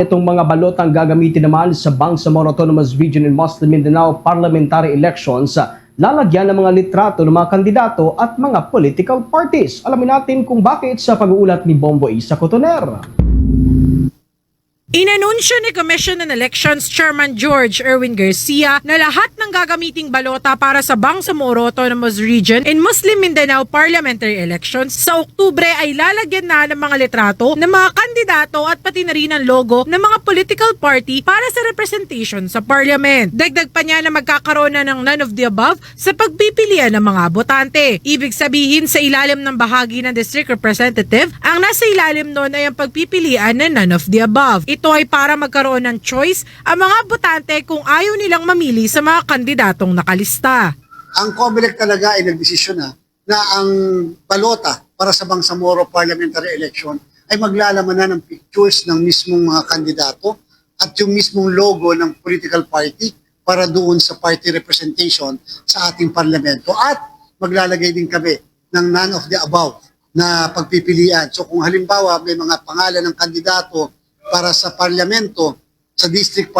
Itong mga balotang gagamitin naman sa Bangsamoro Autonomous Region in Muslim Mindanao parliamentary elections, lalagyan ng mga litrato ng mga kandidato at mga political parties. Alamin natin kung bakit sa pag-uulat ni Bombo Isa Cotoner. Inanunsyo ni Commission on Elections Chairman George Erwin Garcia na lahat ng gagamiting balota para sa Bangsamoro Autonomous Region in Muslim Mindanao parliamentary elections sa Oktubre ay lalagyan na ng mga litrato ng mga kandidato at pati na rin ang logo ng mga political party para sa representation sa parliament. Dagdag pa niya na magkakaroon na ng none of the above sa pagpipilian ng mga botante. Ibig sabihin sa ilalim ng bahagi ng district representative, ang nasa ilalim nun ay ang pagpipilian ng none of the above. Ito ay para magkaroon ng choice ang mga botante kung ayaw nilang mamili sa mga kandidatong nakalista. Ang COMELEC talaga ay nagdesisyon na ang balota para sa Bangsamoro parliamentary election ay maglalaman na ng pictures ng mismong mga kandidato at yung mismong logo ng political party para doon sa party representation sa ating parlamento. At maglalagay din kami ng none of the above na pagpipilian. So kung halimbawa may mga pangalan ng kandidato para sa parlamento, sa district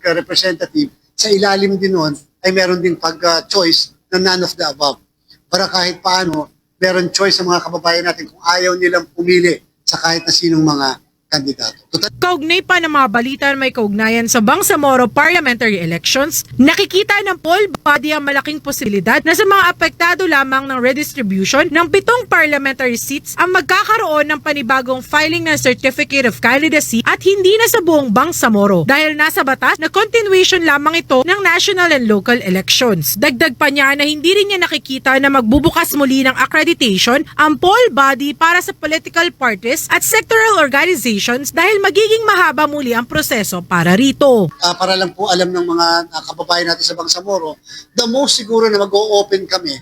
representative, sa ilalim din nun ay meron din pag-choice na none of the above. Para kahit paano, meron choice sa mga kababayan natin kung ayaw nilang pumili sa kahit na sinong mga kandidato. Kaugnay pa ng mga balita na may kaugnayan sa Bangsamoro parliamentary elections, nakikita ng poll body ang malaking posibilidad na sa mga apektado lamang ng redistribution ng 7 parliamentary seats ang magkakaroon ng panibagong filing ng Certificate of Candidacy at hindi na sa buong Bangsamoro dahil nasa batas na continuation lamang ito ng national and local elections. Dagdag pa niya na hindi rin niya nakikita na magbubukas muli ng accreditation ang poll body para sa political parties at sectoral organizations dahil magiging mahaba muli ang proseso para rito. Para lang po alam ng mga kababayan natin sa Bangsamoro, the most siguro na mag-o-open kami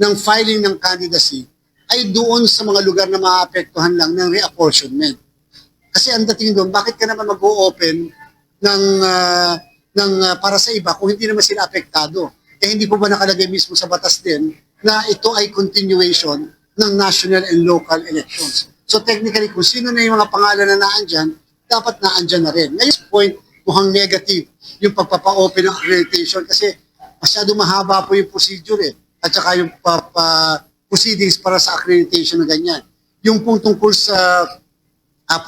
ng filing ng candidacy ay doon sa mga lugar na maapektuhan lang ng reapportionment. Kasi ang dating doon, bakit ka naman mag-o-open ng para sa iba kung hindi naman sila apektado? Eh hindi po ba nakalagay mismo sa batas din na ito ay continuation ng national and local elections? So technically, kung sino na yung mga pangalan na naandyan, dapat naandyan na rin. Ngayon, point, mukhang negative yung pagpapa-open ng accreditation kasi masyado mahaba po yung procedure at saka yung proceedings para sa accreditation na ganyan. Yung pong tungkol sa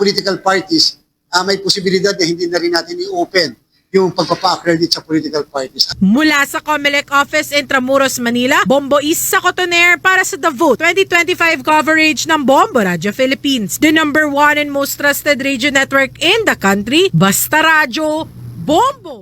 political parties, may posibilidad na hindi na rin natin i-open yung pagpapa-accredit sa political parties. Mula sa COMELEC Office Intramuros, Manila, Bombo Isa Cotoner para sa The Vote 2025 coverage ng Bombo Radio Philippines, the #1 and most trusted radio network in the country. Basta Radyo, Bombo!